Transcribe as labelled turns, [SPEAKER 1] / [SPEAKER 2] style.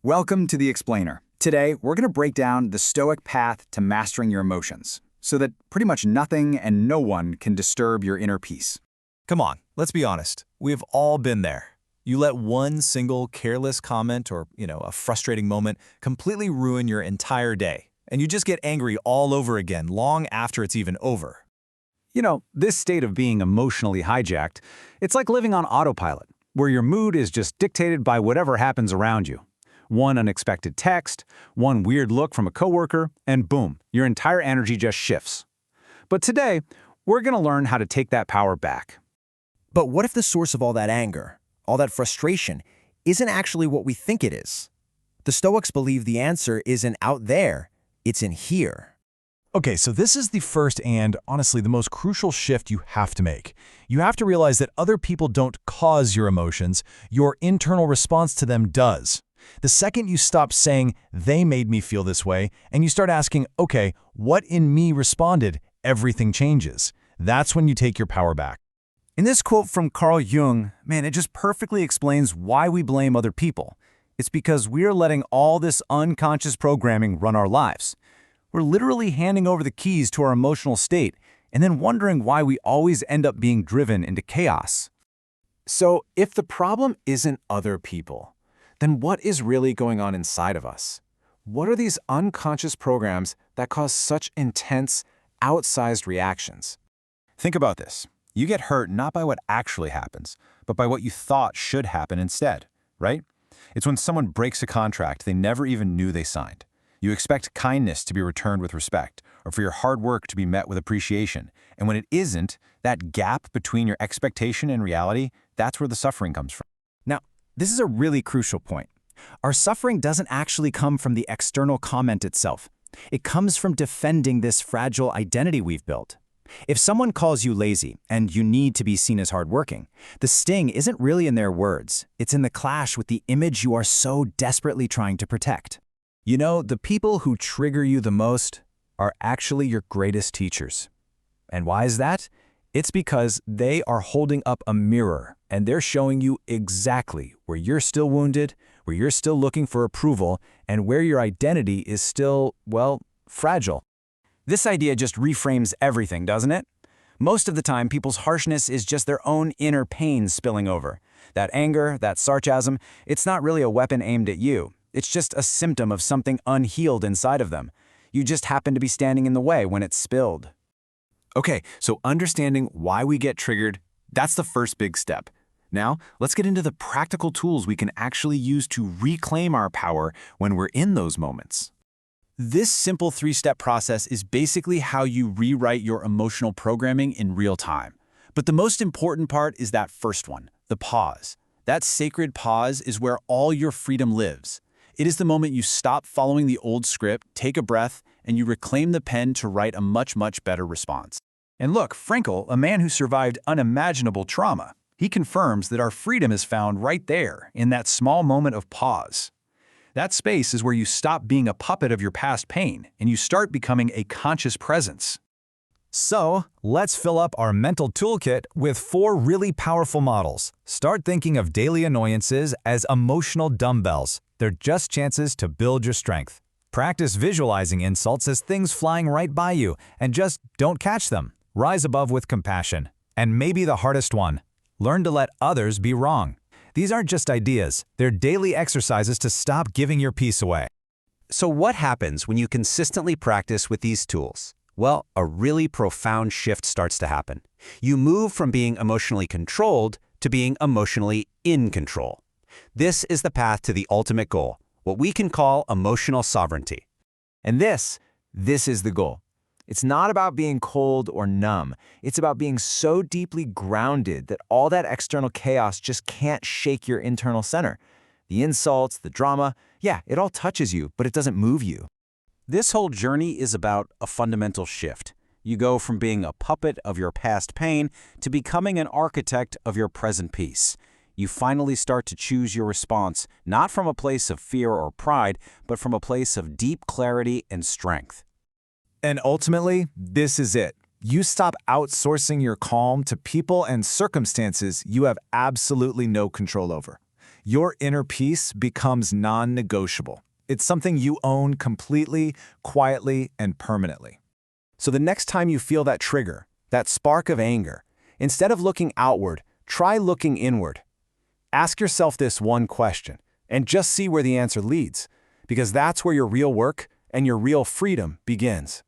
[SPEAKER 1] Welcome to The Explainer. Today, we're going to break down the Stoic path to mastering your emotions, so that pretty much nothing and no one can disturb your inner peace.
[SPEAKER 2] Come on, let's be honest. We've all been there. You let one single careless comment or, a frustrating moment completely ruin your entire day, and you just get angry all over again long after it's even over.
[SPEAKER 1] This state of being emotionally hijacked, it's like living on autopilot, where your mood is just dictated by whatever happens around you. One unexpected text, one weird look from a coworker, and boom, your entire energy just shifts. But today, we're going to learn how to take that power back.
[SPEAKER 3] But what if the source of all that anger, all that frustration, isn't actually what we think it is? The Stoics believe the answer isn't out there, it's in here.
[SPEAKER 4] Okay, so this is the first and, honestly, the most crucial shift you have to make. You have to realize that other people don't cause your emotions, your internal response to them does. The second you stop saying, they made me feel this way, and you start asking, okay, what in me responded, everything changes. That's when you take your power back.
[SPEAKER 1] In this quote from Carl Jung, it just perfectly explains why we blame other people. It's because we're letting all this unconscious programming run our lives. We're literally handing over the keys to our emotional state and then wondering why we always end up being driven into chaos. So, if the problem isn't other people, then what is really going on inside of us? What are these unconscious programs that cause such intense, outsized reactions? Think about this. You get hurt not by what actually happens, but by what you thought should happen instead, right? It's when someone breaks a contract they never even knew they signed. You expect kindness to be returned with respect, or for your hard work to be met with appreciation. And when it isn't, that gap between your expectation and reality, that's where the suffering comes from.
[SPEAKER 3] Now, this is a really crucial point. Our suffering doesn't actually come from the external comment itself. It comes from defending this fragile identity we've built. If someone calls you lazy and you need to be seen as hardworking, the sting isn't really in their words. It's in the clash with the image you are so desperately trying to protect. The people who trigger you the most are actually your greatest teachers. And why is that? It's because they are holding up a mirror and they're showing you exactly where you're still wounded, where you're still looking for approval, and where your identity is still, fragile. This idea just reframes everything, doesn't it? Most of the time, people's harshness is just their own inner pain spilling over. That anger, that sarcasm, it's not really a weapon aimed at you. It's just a symptom of something unhealed inside of them. You just happen to be standing in the way when it's spilled. Okay, so understanding why we get triggered, that's the first big step. Now, let's get into the practical tools we can actually use to reclaim our power when we're in those moments. This simple three-step process is basically how you rewrite your emotional programming in real time. But the most important part is that first one, the pause. That sacred pause is where all your freedom lives. It is the moment you stop following the old script, take a breath, and you reclaim the pen to write a much, much better response. And look, Frankel, a man who survived unimaginable trauma, he confirms that our freedom is found right there, in that small moment of pause. That space is where you stop being a puppet of your past pain, and you start becoming a conscious presence.
[SPEAKER 4] So, let's fill up our mental toolkit with 4 really powerful models. Start thinking of daily annoyances as emotional dumbbells. They're just chances to build your strength. Practice visualizing insults as things flying right by you, and just don't catch them. Rise above with compassion. And maybe the hardest one, learn to let others be wrong. These aren't just ideas, they're daily exercises to stop giving your peace away.
[SPEAKER 5] So what happens when you consistently practice with these tools? Well, a really profound shift starts to happen. You move from being emotionally controlled to being emotionally in control. This is the path to the ultimate goal, what we can call emotional sovereignty.
[SPEAKER 3] And this is the goal. It's not about being cold or numb. It's about being so deeply grounded that all that external chaos just can't shake your internal center. The insults, the drama, it all touches you, but it doesn't move you.
[SPEAKER 5] This whole journey is about a fundamental shift. You go from being a puppet of your past pain to becoming an architect of your present peace. You finally start to choose your response, not from a place of fear or pride, but from a place of deep clarity and strength.
[SPEAKER 1] And ultimately, this is it. You stop outsourcing your calm to people and circumstances you have absolutely no control over.
[SPEAKER 4] Your inner peace becomes non-negotiable. It's something you own completely, quietly, and permanently.
[SPEAKER 1] So the next time you feel that trigger, that spark of anger, instead of looking outward, try looking inward. Ask yourself this one question, and just see where the answer leads, because that's where your real work and your real freedom begins.